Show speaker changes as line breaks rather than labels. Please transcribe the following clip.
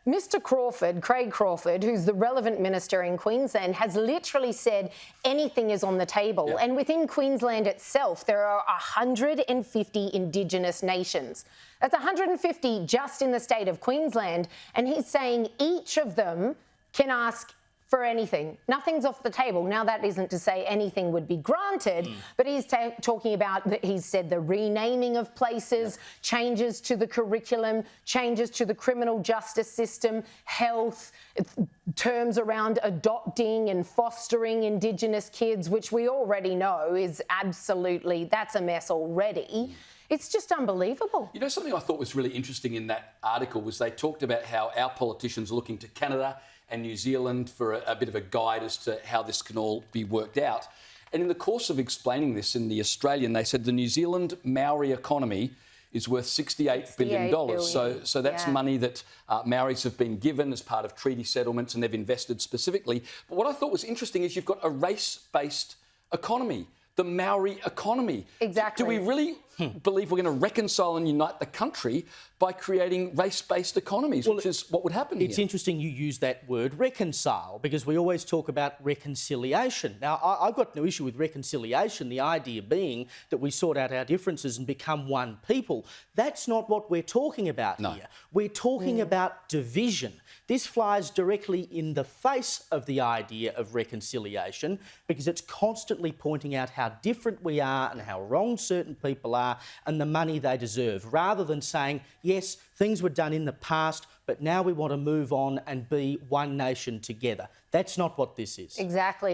Mr Crawford, Craig Crawford, who's the relevant minister in Queensland, has literally said anything is on the table.
Yep.
And within Queensland itself, there are 150 Indigenous nations. That's 150 just in the state of Queensland. And he's saying each of them can ask for anything. Nothing's off the table. Now, that isn't to say anything would be granted, but he's talking about, he's said the renaming of places, changes to the curriculum, changes to the criminal justice system, health, terms around adopting and fostering Indigenous kids, which we already know is absolutely, that's a mess already. It's just unbelievable.
You know, something I thought was really interesting in that article was they talked about how our politicians are looking to Canada and New Zealand for a bit of a guide as to how this can all be worked out. And in the course of explaining this in the Australian, they said the New Zealand Maori economy is worth $68 billion. So that's money that Maoris have been given as part of treaty settlements, and they've invested specifically. But what I thought was interesting is you've got a race-based economy, the Maori economy.
Exactly.
Do we really believe we're going to reconcile and unite the country by creating race-based economies, which is what would happen
It's interesting you use that word reconcile, because we always talk about reconciliation. Now, I've got no issue with reconciliation, the idea being that we sort out our differences and become one people. That's not what we're talking about here. We're talking about division. This flies directly in the face of the idea of reconciliation, because it's constantly pointing out how different we are and how wrong certain people are and the money they deserve, rather than saying, yes, things were done in the past, but now we want to move on and be one nation together. That's not what this is.
Exactly.